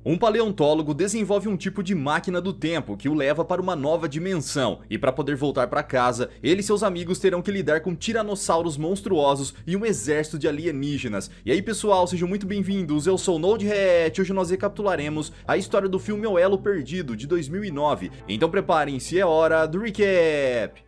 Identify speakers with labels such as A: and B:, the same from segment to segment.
A: Um paleontólogo desenvolve um tipo de máquina do tempo que o leva para uma nova dimensão, e para poder voltar para casa, ele e seus amigos terão que lidar com tiranossauros monstruosos e um exército de alienígenas. E aí pessoal, sejam muito bem-vindos, eu sou o Nodhat e hoje nós recapitularemos a história do filme O Elo Perdido, de 2009. Então preparem-se, é hora do recap!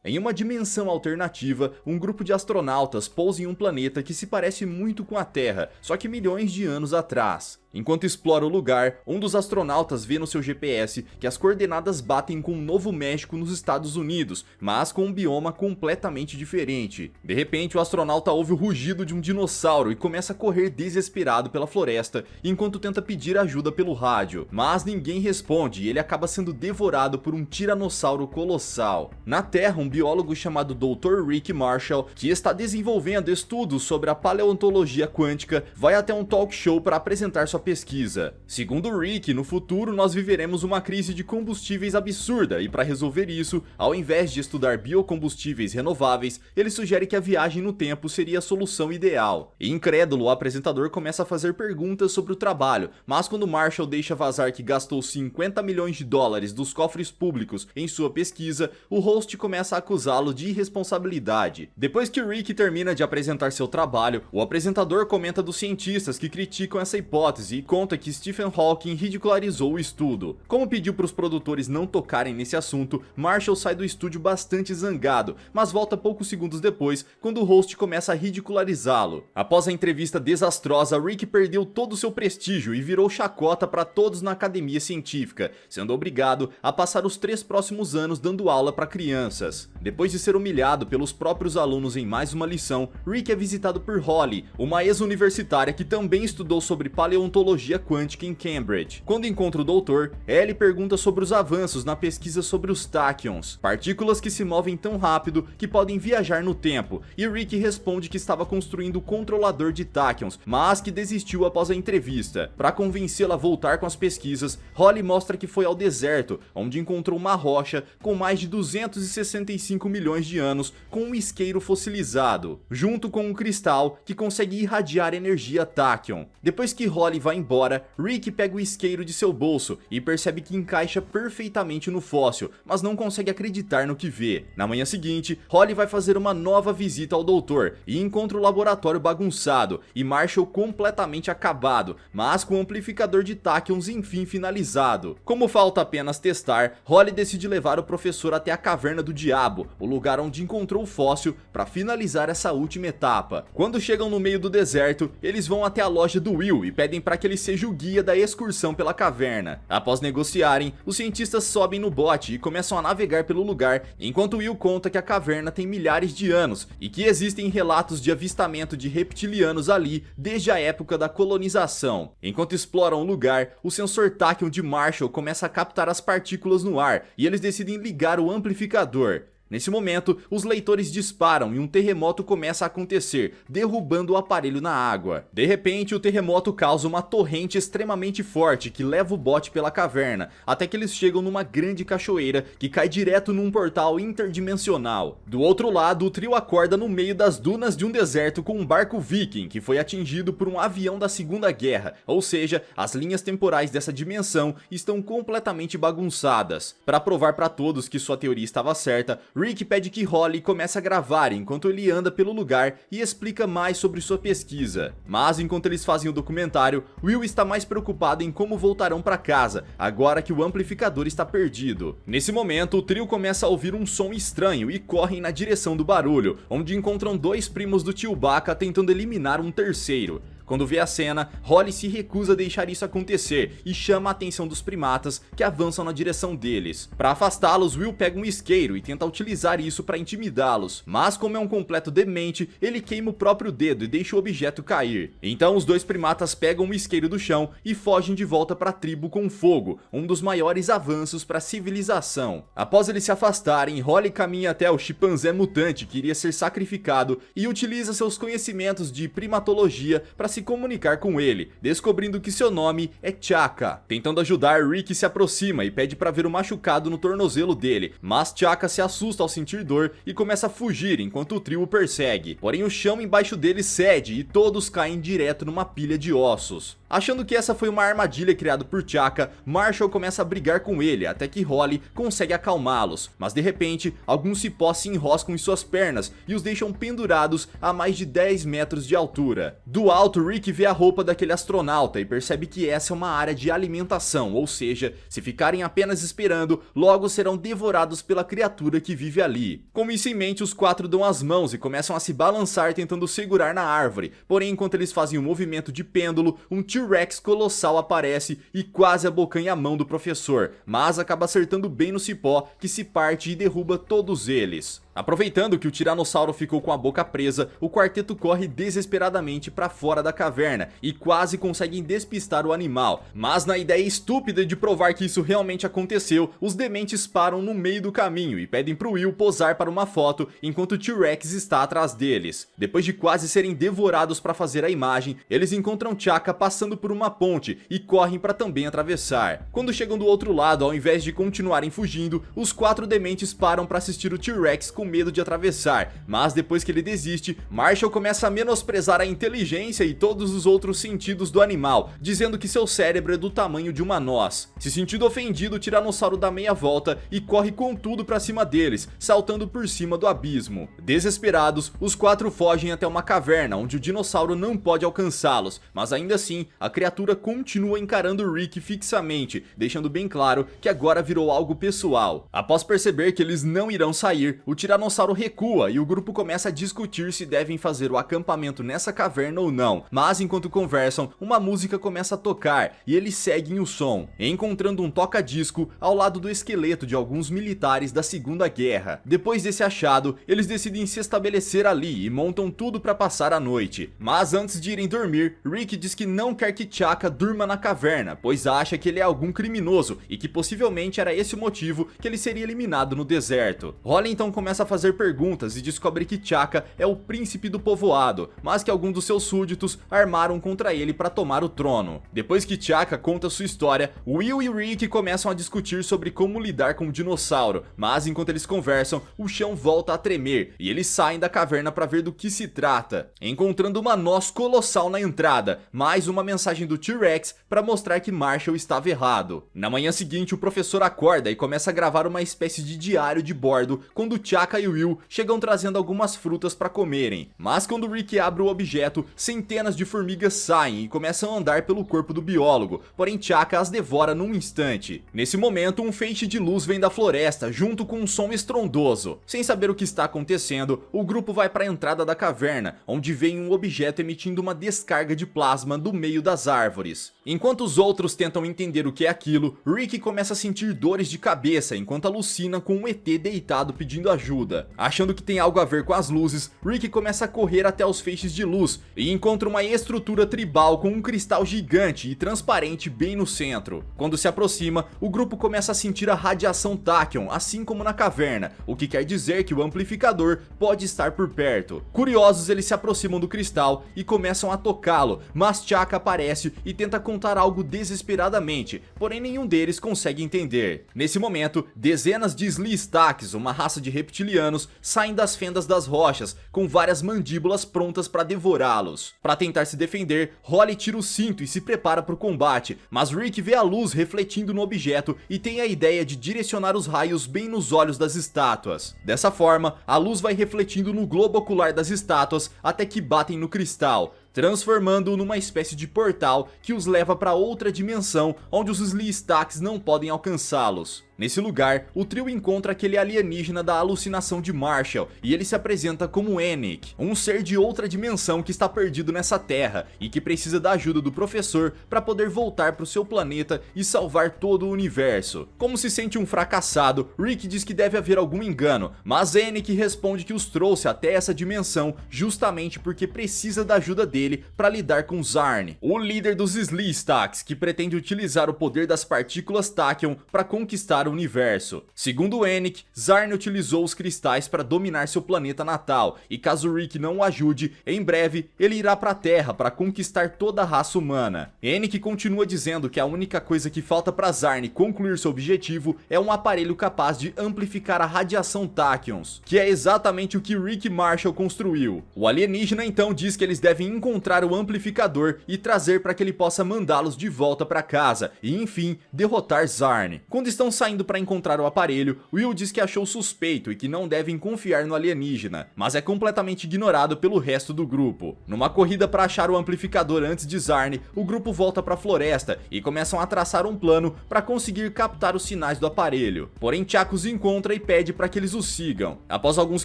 A: Em uma dimensão alternativa, um grupo de astronautas pousa em um planeta que se parece muito com a Terra, só que milhões de anos atrás. Enquanto explora o lugar, um dos astronautas vê no seu GPS que as coordenadas batem com o Novo México nos Estados Unidos, mas com um bioma completamente diferente. De repente, o astronauta ouve o rugido de um dinossauro e começa a correr desesperado pela floresta, enquanto tenta pedir ajuda pelo rádio. Mas ninguém responde e ele acaba sendo devorado por um tiranossauro colossal. Na Terra, um biólogo chamado Dr. Rick Marshall, que está desenvolvendo estudos sobre a paleontologia quântica, vai até um talk show para apresentar sua pesquisa. Segundo Rick, no futuro nós viveremos uma crise de combustíveis absurda e para resolver isso, ao invés de estudar biocombustíveis renováveis, ele sugere que a viagem no tempo seria a solução ideal. E incrédulo, o apresentador começa a fazer perguntas sobre o trabalho, mas quando Marshall deixa vazar que gastou 50 milhões de dólares dos cofres públicos em sua pesquisa, o host começa a acusá-lo de irresponsabilidade. Depois que Rick termina de apresentar seu trabalho, o apresentador comenta dos cientistas que criticam essa hipótese e conta que Stephen Hawking ridicularizou o estudo. Como pediu para os produtores não tocarem nesse assunto, Marshall sai do estúdio bastante zangado, mas volta poucos segundos depois, quando o host começa a ridicularizá-lo. Após a entrevista desastrosa, Rick perdeu todo o seu prestígio e virou chacota para todos na academia científica, sendo obrigado a passar os 3 próximos anos dando aula para crianças. Depois de ser humilhado pelos próprios alunos em mais uma lição, Rick é visitado por Holly, uma ex-universitária que também estudou sobre paleontologia quântica em Cambridge. Quando encontra o doutor, Ellie pergunta sobre os avanços na pesquisa sobre os tachyons, partículas que se movem tão rápido que podem viajar no tempo, e Rick responde que estava construindo o controlador de tachyons, mas que desistiu após a entrevista. Para convencê-la a voltar com as pesquisas, Holly mostra que foi ao deserto, onde encontrou uma rocha com mais de 265 milhões de anos com um isqueiro fossilizado, junto com um cristal que consegue irradiar energia tachyon. Depois que Holly vai embora, Rick pega o isqueiro de seu bolso e percebe que encaixa perfeitamente no fóssil, mas não consegue acreditar no que vê. Na manhã seguinte, Holly vai fazer uma nova visita ao doutor e encontra o laboratório bagunçado e Marshall completamente acabado, mas com o amplificador de tachyons enfim finalizado. Como falta apenas testar, Holly decide levar o professor até a Caverna do Diabo, o lugar onde encontrou o fóssil, para finalizar essa última etapa. Quando chegam no meio do deserto, eles vão até a loja do Will e pedem para que ele seja o guia da excursão pela caverna. Após negociarem, os cientistas sobem no bote e começam a navegar pelo lugar, enquanto Will conta que a caverna tem milhares de anos e que existem relatos de avistamento de reptilianos ali desde a época da colonização. Enquanto exploram o lugar, o sensor tachyon de Marshall começa a captar as partículas no ar e eles decidem ligar o amplificador. Nesse momento, os leitores disparam e um terremoto começa a acontecer, derrubando o aparelho na água. De repente, o terremoto causa uma torrente extremamente forte que leva o bote pela caverna, até que eles chegam numa grande cachoeira que cai direto num portal interdimensional. Do outro lado, o trio acorda no meio das dunas de um deserto com um barco viking que foi atingido por um avião da Segunda Guerra, ou seja, as linhas temporais dessa dimensão estão completamente bagunçadas. Para provar para todos que sua teoria estava certa, Rick pede que Holly comece a gravar enquanto ele anda pelo lugar e explica mais sobre sua pesquisa. Mas enquanto eles fazem o documentário, Will está mais preocupado em como voltarão para casa, agora que o amplificador está perdido. Nesse momento, o trio começa a ouvir um som estranho e correm na direção do barulho, onde encontram 2 primos do Chewbacca tentando eliminar um terceiro. Quando vê a cena, Holly se recusa a deixar isso acontecer e chama a atenção dos primatas que avançam na direção deles. Para afastá-los, Will pega um isqueiro e tenta utilizar isso para intimidá-los, mas como é um completo demente, ele queima o próprio dedo e deixa o objeto cair. Então os 2 primatas pegam o isqueiro do chão e fogem de volta para a tribo com fogo, um dos maiores avanços para a civilização. Após eles se afastarem, Holly caminha até o chimpanzé mutante que iria ser sacrificado e utiliza seus conhecimentos de primatologia para se se comunicar com ele, descobrindo que seu nome é Chaka. Tentando ajudar, Rick se aproxima e pede para ver o machucado no tornozelo dele, mas Chaka se assusta ao sentir dor e começa a fugir enquanto o trio o persegue. Porém, o chão embaixo dele cede e todos caem direto numa pilha de ossos. Achando que essa foi uma armadilha criada por Chaka, Marshall começa a brigar com ele até que Holly consegue acalmá-los, mas de repente alguns cipós se enroscam em suas pernas e os deixam pendurados a mais de 10 metros de altura. Do alto, Rick vê a roupa daquele astronauta e percebe que essa é uma área de alimentação, ou seja, se ficarem apenas esperando, logo serão devorados pela criatura que vive ali. Com isso em mente, os quatro dão as mãos e começam a se balançar tentando segurar na árvore, porém enquanto eles fazem um movimento de pêndulo, um T-Rex colossal aparece e quase abocanha a mão do professor, mas acaba acertando bem no cipó, que se parte e derruba todos eles. Aproveitando que o tiranossauro ficou com a boca presa, o quarteto corre desesperadamente para fora da caverna e quase conseguem despistar o animal, mas na ideia estúpida de provar que isso realmente aconteceu, os dementes param no meio do caminho e pedem pro Will posar para uma foto enquanto o T-Rex está atrás deles. Depois de quase serem devorados para fazer a imagem, eles encontram Chaka passando por uma ponte e correm para também atravessar. Quando chegam do outro lado, ao invés de continuarem fugindo, os quatro dementes param para assistir o T-Rex com medo de atravessar, mas depois que ele desiste, Marshall começa a menosprezar a inteligência e todos os outros sentidos do animal, dizendo que seu cérebro é do tamanho de uma noz. Se sentindo ofendido, o tiranossauro dá meia volta e corre com tudo pra cima deles, saltando por cima do abismo. Desesperados, os quatro fogem até uma caverna onde o dinossauro não pode alcançá-los, mas ainda assim, a criatura continua encarando Rick fixamente, deixando bem claro que agora virou algo pessoal. Após perceber que eles não irão sair, o tiranossauro recua e o grupo começa a discutir se devem fazer o acampamento nessa caverna ou não, mas enquanto conversam, uma música começa a tocar e eles seguem o som, encontrando um toca-disco ao lado do esqueleto de alguns militares da Segunda Guerra. Depois desse achado, eles decidem se estabelecer ali e montam tudo para passar a noite. Mas antes de irem dormir, Rick diz que não quer que Chaka durma na caverna, pois acha que ele é algum criminoso e que possivelmente era esse o motivo que ele seria eliminado no deserto. Holly então começa a fazer perguntas e descobre que Chaka é o príncipe do povoado, mas que alguns dos seus súditos armaram contra ele para tomar o trono. Depois que Chaka conta sua história, Will e Rick começam a discutir sobre como lidar com o dinossauro, mas enquanto eles conversam, o chão volta a tremer e eles saem da caverna para ver do que se trata, encontrando uma noz colossal na entrada, mais uma mensagem do T-Rex para mostrar que Marshall estava errado. Na manhã seguinte, o professor acorda e começa a gravar uma espécie de diário de bordo quando Chaka e Will chegam trazendo algumas frutas para comerem, mas quando Rick abre o objeto, centenas de formigas saem e começam a andar pelo corpo do biólogo, porém Chaka as devora num instante. Nesse momento, um feixe de luz vem da floresta junto com um som estrondoso. Sem saber o que está acontecendo, o grupo vai para a entrada da caverna, onde vem um objeto emitindo uma descarga de plasma do meio das árvores. Enquanto os outros tentam entender o que é aquilo, Rick começa a sentir dores de cabeça enquanto alucina com um ET deitado pedindo ajuda. Achando que tem algo a ver com as luzes, Rick começa a correr até os feixes de luz e encontra uma estrutura tribal com um cristal gigante e transparente bem no centro. Quando se aproxima, o grupo começa a sentir a radiação Tachyon, assim como na caverna, o que quer dizer que o amplificador pode estar por perto. Curiosos, eles se aproximam do cristal e começam a tocá-lo, mas Chaka aparece e tenta contar algo desesperadamente, porém nenhum deles consegue entender. Nesse momento, dezenas de Sleestaks, uma raça de reptilianos, saem das fendas das rochas, com várias mandíbulas prontas para devorá-los. Para tentar se defender, Holly tira o cinto e se prepara para o combate, mas Rick vê a luz refletindo no objeto e tem a ideia de direcionar os raios bem nos olhos das estátuas. Dessa forma, a luz vai refletindo no globo ocular das estátuas até que batem no cristal, transformando-o numa espécie de portal que os leva para outra dimensão onde os Sleestaks não podem alcançá-los. Nesse lugar, o trio encontra aquele alienígena da alucinação de Marshall e ele se apresenta como Enoch, um ser de outra dimensão que está perdido nessa terra e que precisa da ajuda do professor para poder voltar para o seu planeta e salvar todo o universo. Como se sente um fracassado, Rick diz que deve haver algum engano, mas Enoch responde que os trouxe até essa dimensão justamente porque precisa da ajuda dele para lidar com Zarn, o líder dos Sleestaks, que pretende utilizar o poder das partículas Tachyon para conquistar o universo. Segundo Enoch, Zarn utilizou os cristais para dominar seu planeta natal, e caso Rick não o ajude, em breve ele irá para a Terra para conquistar toda a raça humana. Enoch continua dizendo que a única coisa que falta para Zarn concluir seu objetivo é um aparelho capaz de amplificar a radiação Tachyons, que é exatamente o que Rick Marshall construiu. O alienígena então diz que eles devem encontrar o amplificador e trazer para que ele possa mandá-los de volta para casa e enfim derrotar Zarn. Quando estão saindo para encontrar o aparelho, Will diz que achou suspeito e que não devem confiar no alienígena, mas é completamente ignorado pelo resto do grupo. Numa corrida para achar o amplificador antes de Zarn, o grupo volta para a floresta e começam a traçar um plano para conseguir captar os sinais do aparelho. Porém, Chaco os encontra e pede para que eles o sigam. Após alguns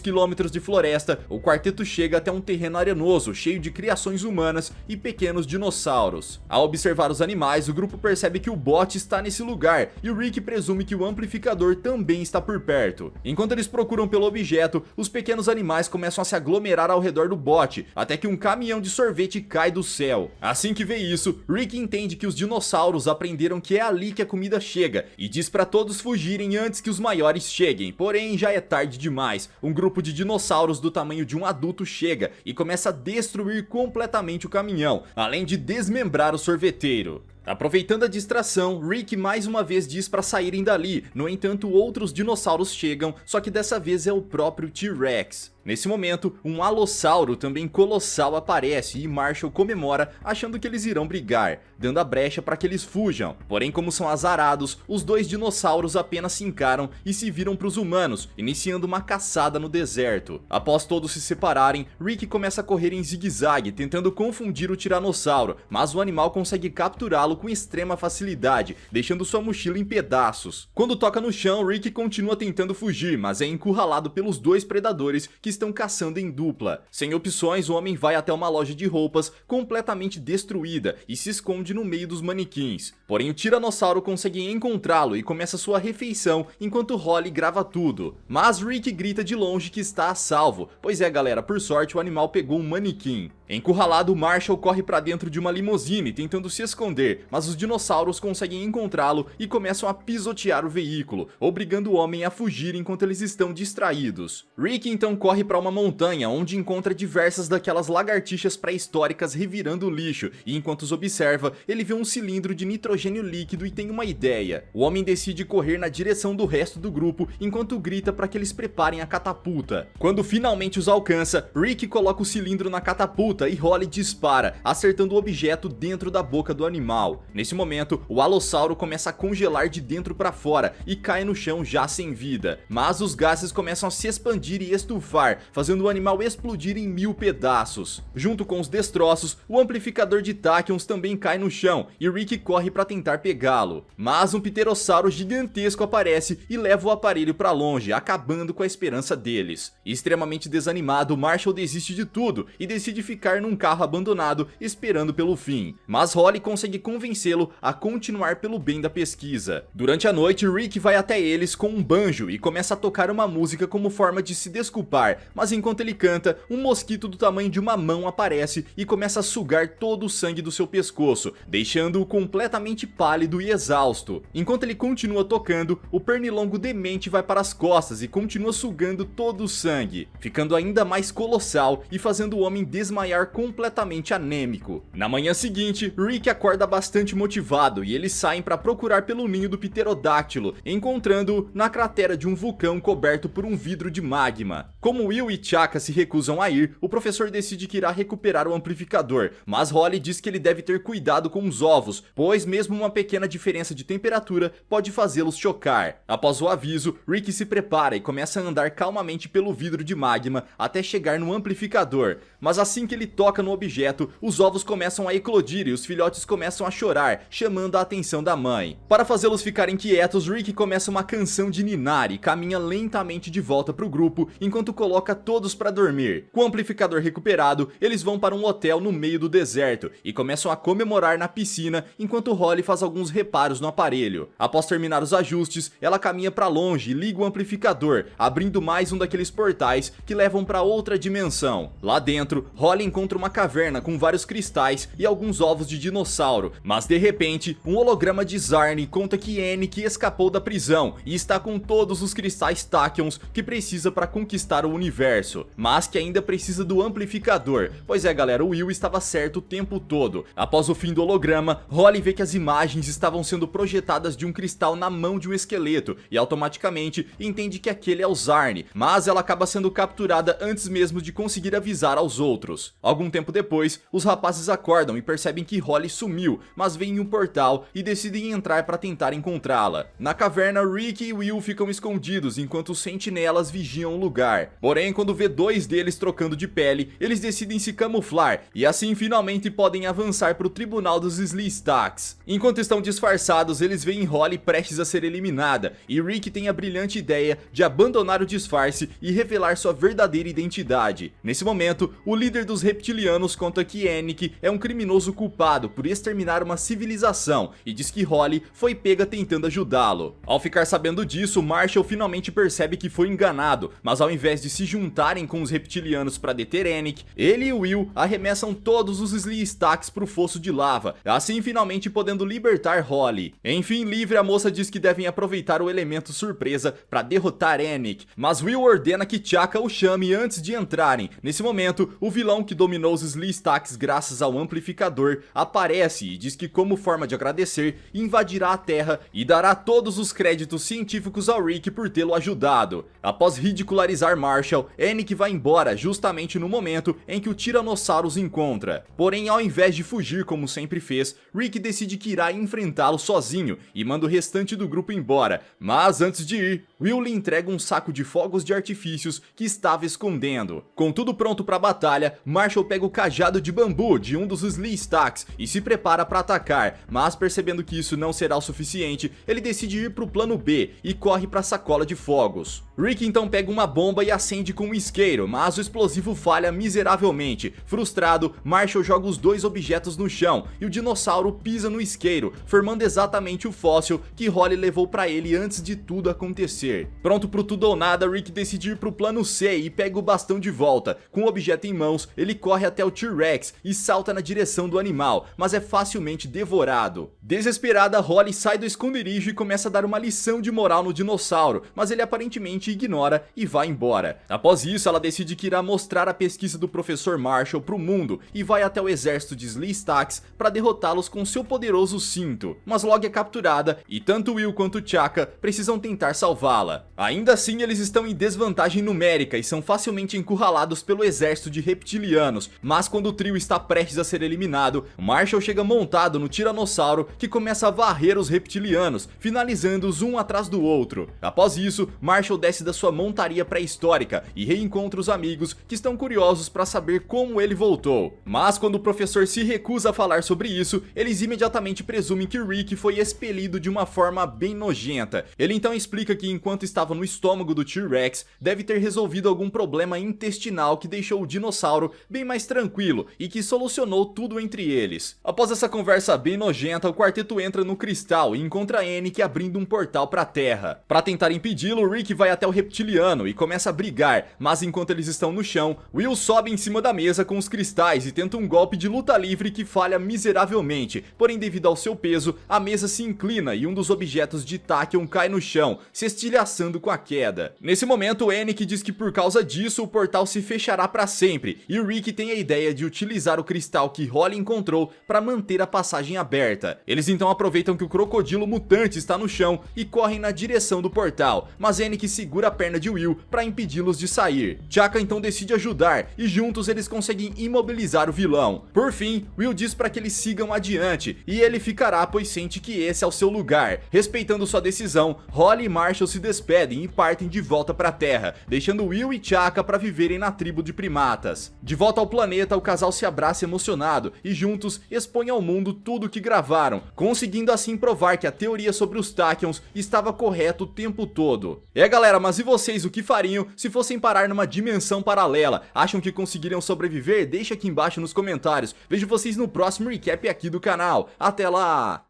A: quilômetros de floresta, o quarteto chega até um terreno arenoso cheio de criações humanas e pequenos dinossauros. Ao observar os animais, o grupo percebe que o bot está nesse lugar e o Rick presume que o amplificador também está por perto. Enquanto eles procuram pelo objeto, os pequenos animais começam a se aglomerar ao redor do bot, até que um caminhão de sorvete cai do céu. Assim que vê isso, Rick entende que os dinossauros aprenderam que é ali que a comida chega e diz para todos fugirem antes que os maiores cheguem. Porém, já é tarde demais. Um grupo de dinossauros do tamanho de um adulto chega e começa a destruir completamente o caminhão, além de desmembrar o sorveteiro. Aproveitando a distração, Rick mais uma vez diz para saírem dali. No entanto, outros dinossauros chegam, só que dessa vez é o próprio T-Rex. Nesse momento, um alossauro também colossal aparece e Marshall comemora, achando que eles irão brigar, dando a brecha para que eles fujam. Porém, como são azarados, os dois dinossauros apenas se encaram e se viram para os humanos, iniciando uma caçada no deserto. Após todos se separarem, Rick começa a correr em zigue-zague, tentando confundir o tiranossauro, mas o animal consegue capturá-lo com extrema facilidade, deixando sua mochila em pedaços. Quando toca no chão, Rick continua tentando fugir, mas é encurralado pelos dois predadores que estão caçando em dupla. Sem opções, o homem vai até uma loja de roupas completamente destruída e se esconde no meio dos manequins. Porém, o tiranossauro consegue encontrá-lo e começa sua refeição enquanto Holly grava tudo. Mas Rick grita de longe que está a salvo, pois é galera, por sorte o animal pegou um manequim. Encurralado, Marshall corre para dentro de uma limusine tentando se esconder, mas os dinossauros conseguem encontrá-lo e começam a pisotear o veículo, obrigando o homem a fugir enquanto eles estão distraídos. Rick então corre para uma montanha onde encontra diversas daquelas lagartixas pré-históricas revirando o lixo, e enquanto os observa, ele vê um cilindro de nitrogênio líquido e tem uma ideia. O homem decide correr na direção do resto do grupo enquanto grita para que eles preparem a catapulta. Quando finalmente os alcança, Rick coloca o cilindro na catapulta e Holly dispara, acertando o objeto dentro da boca do animal. Nesse momento, o alossauro começa a congelar de dentro para fora e cai no chão já sem vida. Mas os gases começam a se expandir e estufar, fazendo o animal explodir em 1000 pedaços. Junto com os destroços, o amplificador de Tachyons também cai no chão e Rick corre para tentar pegá-lo. Mas um pterossauro gigantesco aparece e leva o aparelho para longe, acabando com a esperança deles. Extremamente desanimado, Marshall desiste de tudo e decide ficar num carro abandonado esperando pelo fim, mas Holly consegue convencê-lo a continuar pelo bem da pesquisa. Durante a noite, Rick vai até eles com um banjo e começa a tocar uma música como forma de se desculpar, mas enquanto ele canta, um mosquito do tamanho de uma mão aparece e começa a sugar todo o sangue do seu pescoço, deixando-o completamente pálido e exausto. Enquanto ele continua tocando, o pernilongo demente vai para as costas e continua sugando todo o sangue, ficando ainda mais colossal e fazendo o homem desmaiar completamente anêmico. Na manhã seguinte, Rick acorda bastante motivado e eles saem para procurar pelo ninho do pterodáctilo, encontrando-o na cratera de um vulcão coberto por um vidro de magma. Como Will e Chaka se recusam a ir, o professor decide que irá recuperar o amplificador, mas Holly diz que ele deve ter cuidado com os ovos, pois mesmo uma pequena diferença de temperatura pode fazê-los chocar. Após o aviso, Rick se prepara e começa a andar calmamente pelo vidro de magma até chegar no amplificador, mas assim que ele toca no objeto, os ovos começam a eclodir e os filhotes começam a chorar, chamando a atenção da mãe. Para fazê-los ficarem quietos, Rick começa uma canção de ninar e caminha lentamente de volta pro grupo, enquanto coloca todos pra dormir. Com o amplificador recuperado, eles vão para um hotel no meio do deserto e começam a comemorar na piscina enquanto Holly faz alguns reparos no aparelho. Após terminar os ajustes, ela caminha pra longe e liga o amplificador, abrindo mais um daqueles portais que levam pra outra dimensão. Lá dentro, Holly encontra uma caverna com vários cristais e alguns ovos de dinossauro, mas de repente, um holograma de Zarni conta que Anik escapou da prisão e está com todos os cristais Tachyons que precisa para conquistar o universo, mas que ainda precisa do amplificador. Pois é galera, o Will estava certo o tempo todo. Após o fim do holograma, Holly vê que as imagens estavam sendo projetadas de um cristal na mão de um esqueleto e automaticamente entende que aquele é o Zarni, mas ela acaba sendo capturada antes mesmo de conseguir avisar aos outros. Algum tempo depois, os rapazes acordam e percebem que Holly sumiu, mas vem em um portal e decidem entrar para tentar encontrá-la. Na caverna, Rick e Will ficam escondidos enquanto os sentinelas vigiam o lugar. Porém, quando vê dois deles trocando de pele, eles decidem se camuflar e assim finalmente podem avançar para o tribunal dos Sleestaks. Enquanto estão disfarçados, eles veem Holly prestes a ser eliminada e Rick tem a brilhante ideia de abandonar o disfarce e revelar sua verdadeira identidade. Nesse momento, o líder dos reptilianos conta que Anik é um criminoso culpado por exterminar uma civilização e diz que Holly foi pega tentando ajudá-lo. Ao ficar sabendo disso, Marshall finalmente percebe que foi enganado, mas ao invés de se juntarem com os reptilianos para deter Anik, ele e Will arremessam todos os Sleestaks pro fosso de lava, assim finalmente podendo libertar Holly. Enfim, livre, a moça diz que devem aproveitar o elemento surpresa para derrotar Anik, mas Will ordena que Chaka o chame antes de entrarem. Nesse momento, o vilão que dominou os Sleestaks graças ao amplificador aparece e diz que como forma de agradecer, invadirá a Terra e dará todos os créditos científicos ao Rick por tê-lo ajudado. Após ridicularizar Marshall, Anik vai embora justamente no momento em que o Tiranossauro os encontra. Porém, ao invés de fugir como sempre fez, Rick decide que irá enfrentá-lo sozinho e manda o restante do grupo embora. Mas antes de ir, Will lhe entrega um saco de fogos de artifícios que estava escondendo. Com tudo pronto para a batalha, Marshall pega o cajado de bambu de um dos Sleestaks e se prepara para atacar, mas percebendo que isso não será o suficiente, ele decide ir para o plano B e corre para a sacola de fogos. Rick então pega uma bomba e acende com um isqueiro, mas o explosivo falha miseravelmente. Frustrado, Marshall joga os dois objetos no chão e o dinossauro pisa no isqueiro, formando exatamente o fóssil que Holly levou para ele antes de tudo acontecer. Pronto pro tudo ou nada, Rick decide ir pro plano C e pega o bastão de volta. Com o objeto em mãos, ele corre até o T-Rex e salta na direção do animal, mas é facilmente devorado. Desesperada, Holly sai do esconderijo e começa a dar uma lição de moral no dinossauro, mas ele aparentemente ignora e vai embora. Após isso, ela decide que irá mostrar a pesquisa do professor Marshall pro mundo e vai até o exército de Sleestaks para derrotá-los com seu poderoso cinto, mas logo é capturada e tanto Will quanto Chaka precisam tentar salvá-la. Ainda assim, eles estão em desvantagem numérica e são facilmente encurralados pelo exército de reptilianos, mas quando o trio está prestes a ser eliminado, Marshall chega montado no Tiranossauro que começa a varrer os reptilianos, finalizando-os um atrás do outro. Após isso, Marshall desce da sua montaria pré-histórica e reencontra os amigos que estão curiosos para saber como ele voltou. Mas quando o professor se recusa a falar sobre isso, eles imediatamente presumem que Rick foi expelido de uma forma bem nojenta. Ele então explica que enquanto estava no estômago do T-Rex, deve ter resolvido algum problema intestinal que deixou o dinossauro bem mais tranquilo e que solucionou tudo entre eles. Após essa conversa bem nojenta, o quarteto entra no cristal e encontra Anik abrindo um portal para a Terra. Para tentar impedi-lo, Rick vai até o reptiliano e começa a brigar, mas enquanto eles estão no chão, Will sobe em cima da mesa com os cristais e tenta um golpe de luta livre que falha miseravelmente, porém devido ao seu peso, a mesa se inclina e um dos objetos de Tachyon cai no chão, se estilhaçando com a queda. Nesse momento, Anik diz que por causa disso o portal se fechará para sempre, e Rick tem a ideia de utilizar o cristal que Holly encontrou para manter a passagem aberta. Eles então aproveitam que o crocodilo mutante está no chão e correm na direção do portal, mas Anik segura a perna de Will para impedi-los de sair. Chaka então decide ajudar e juntos eles conseguem imobilizar o vilão. Por fim, Will diz para que eles sigam adiante e ele ficará pois sente que esse é o seu lugar. Respeitando sua decisão, Holly e Marshall se despedem e partem de volta para a Terra, deixando Will e Chaka para viverem na tribo de primatas. De volta ao planeta, o casal se abraça emocionado e juntos expõem ao mundo tudo o que gravaram, conseguindo assim provar que a teoria sobre os Tachyons estava correta o tempo todo. Galera, mas e vocês, o que fariam se fossem parar numa dimensão paralela? Acham que conseguiriam sobreviver? Deixa aqui embaixo nos comentários. Vejo vocês no próximo recap aqui do canal. Até lá!